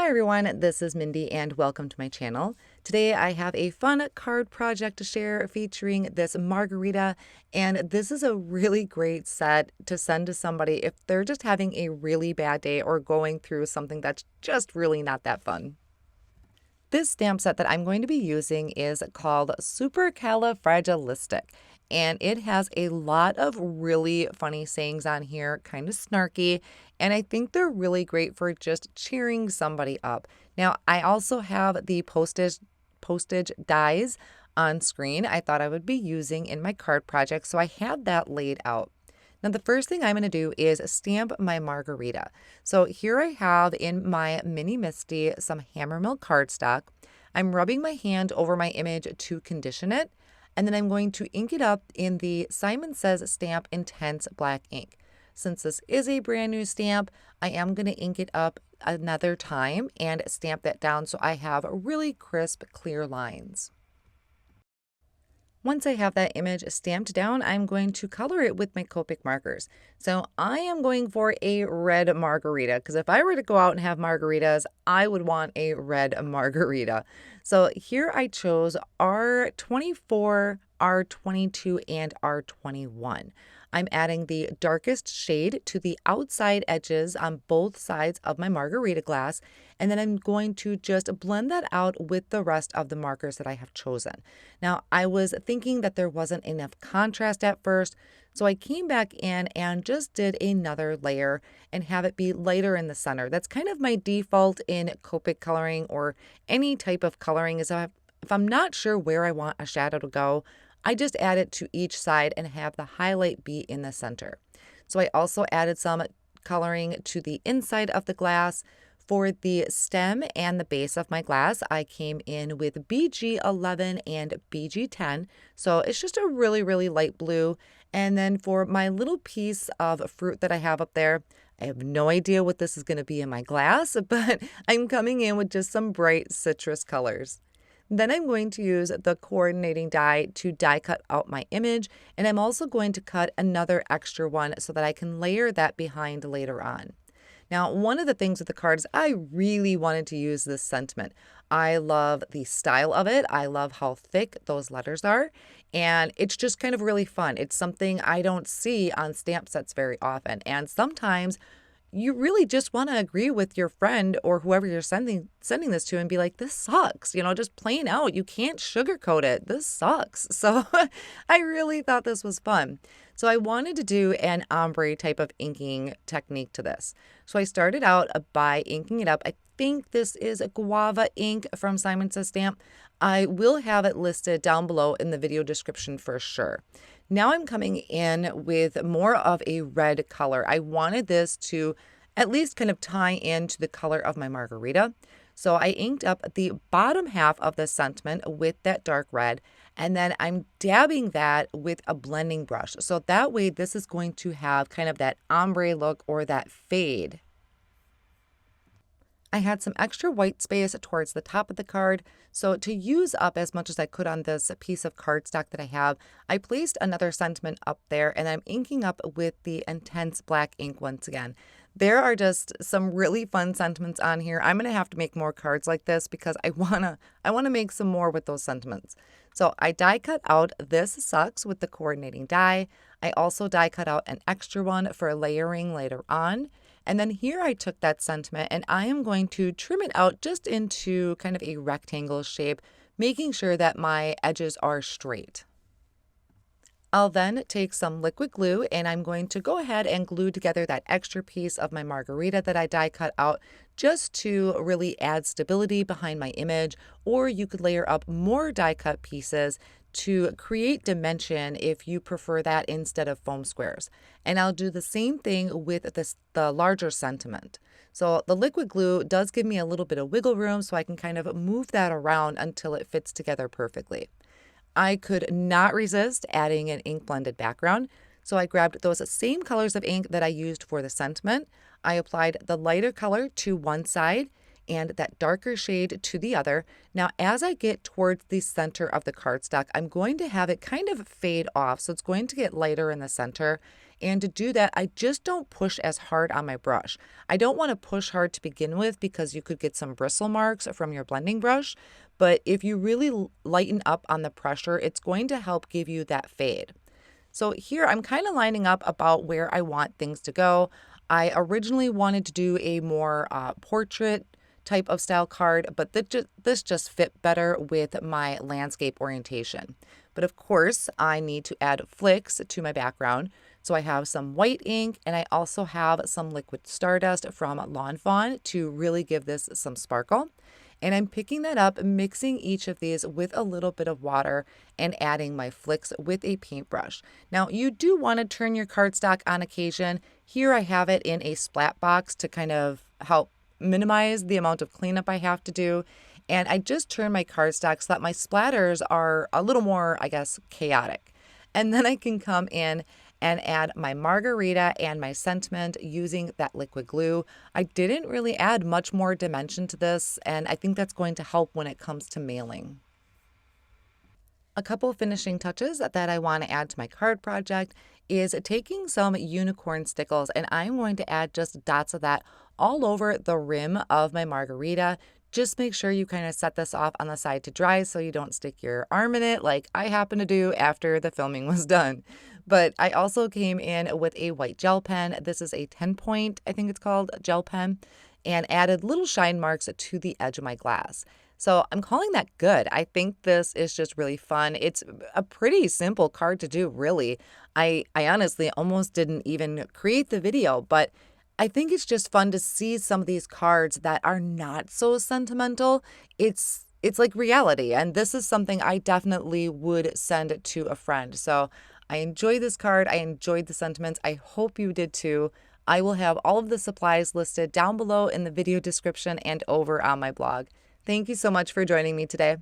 everyone, this is Mindy and welcome to my channel. Today I have a fun card project to share featuring this margarita, and this is a really great set to send to somebody if they're just having a really bad day or going through something that's just really not that fun. This stamp set that I'm going to be using is called Supercalifragilistic, and it has a lot of really funny sayings on here, kind of snarky, and I think they're really great for just cheering somebody up. Now, I also have the postage dies on screen I thought I would be using in my card project, so I had that laid out. Now, the first thing I'm going to do is stamp my margarita. So here I have in my mini Misti some Hammermill cardstock. I'm rubbing my hand over my image to condition it, and then I'm going to ink it up in the Simon Says Stamp Intense Black ink. Since this is a brand new stamp, I am going to ink it up another time and stamp that down so I have really crisp, clear lines. Once I have that image stamped down, I'm going to color it with my Copic markers. So I am going for a red margarita because if I were to go out and have margaritas, I would want a red margarita. So here I chose R24, R22, and R21. I'm adding the darkest shade to the outside edges on both sides of my margarita glass, and then I'm going to just blend that out with the rest of the markers that I have chosen. Now, I was thinking that there wasn't enough contrast at first, so I came back in and just did another layer and have it be lighter in the center. That's kind of my default in Copic coloring or any type of coloring is if I'm not sure where I want a shadow to go, I just add it to each side and have the highlight be in the center. So I also added some coloring to the inside of the glass. For the stem and the base of my glass, I came in with BG11 and BG10. So it's just a really, really light blue. And then for my little piece of fruit that I have up there, I have no idea what this is going to be in my glass, but I'm coming in with just some bright citrus colors. Then I'm going to use the coordinating die to die cut out my image, and I'm also going to cut another extra one so that I can layer that behind later on. Now, one of the things with the cards, I really wanted to use this sentiment. I love the style of it. I love how thick those letters are, and it's just kind of really fun. It's something I don't see on stamp sets very often, and sometimes you really just want to agree with your friend or whoever you're sending this to and be like, this sucks, just plain out. You can't sugarcoat it. This sucks. So I really thought this was fun. So I wanted to do an ombre type of inking technique to this. So I started out by inking it up. I think this is a guava ink from Simon Says Stamp. I will have it listed down below in the video description for sure. Now I'm coming in with more of a red color. I wanted this to at least kind of tie into the color of my margarita. So I inked up the bottom half of the sentiment with that dark red, and then I'm dabbing that with a blending brush. So that way this is going to have kind of that ombre look or that fade. I had some extra white space towards the top of the card, so to use up as much as I could on this piece of cardstock that I have, I placed another sentiment up there and I'm inking up with the intense black ink once again. There are just some really fun sentiments on here. I'm going to have to make more cards like this because I want to make some more with those sentiments. So I die cut out This Sucks with the coordinating die. I also die cut out an extra one for layering later on. And then here I took that sentiment and I am going to trim it out just into kind of a rectangle shape, making sure that my edges are straight. I'll then take some liquid glue and I'm going to go ahead and glue together that extra piece of my margarita that I die cut out just to really add stability behind my image, or you could layer up more die cut pieces to create dimension if you prefer that instead of foam squares. And I'll do the same thing with the larger sentiment. So the liquid glue does give me a little bit of wiggle room so I can kind of move that around until it fits together perfectly. I could not resist adding an ink blended background, so I grabbed those same colors of ink that I used for the sentiment. I applied the lighter color to one side and that darker shade to the other. Now, as I get towards the center of the cardstock, I'm going to have it kind of fade off. So it's going to get lighter in the center. And to do that, I just don't push as hard on my brush. I don't want to push hard to begin with because you could get some bristle marks from your blending brush. But if you really lighten up on the pressure, it's going to help give you that fade. So here I'm kind of lining up about where I want things to go. I originally wanted to do a more portrait type of style card, but this just fit better with my landscape orientation. But of course, I need to add flicks to my background. So I have some white ink and I also have some liquid Stardust from Lawn Fawn to really give this some sparkle. And I'm picking that up, mixing each of these with a little bit of water and adding my flicks with a paintbrush. Now, you do want to turn your cardstock on occasion. Here I have it in a Splat Box to kind of help minimize the amount of cleanup I have to do. And I just turn my cardstock so that my splatters are a little more, I guess, chaotic. And then I can come in and add my margarita and my sentiment using that liquid glue. I didn't really add much more dimension to this, and I think that's going to help when it comes to mailing. A couple finishing touches that I want to add to my card project is taking some unicorn stickles, and I'm going to add just dots of that all over the rim of my margarita. Just make sure you kind of set this off on the side to dry so you don't stick your arm in it like I happened to do after the filming was done. But I also came in with a white gel pen. This is a 10-point, I think it's called, gel pen, and added little shine marks to the edge of my glass. So I'm calling that good. I think this is just really fun. It's a pretty simple card to do, really. I honestly almost didn't even create the video, but I think it's just fun to see some of these cards that are not so sentimental. It's like reality, and this is something I definitely would send to a friend. So I enjoy this card. I enjoyed the sentiments. I hope you did too. I will have all of the supplies listed down below in the video description and over on my blog. Thank you so much for joining me today.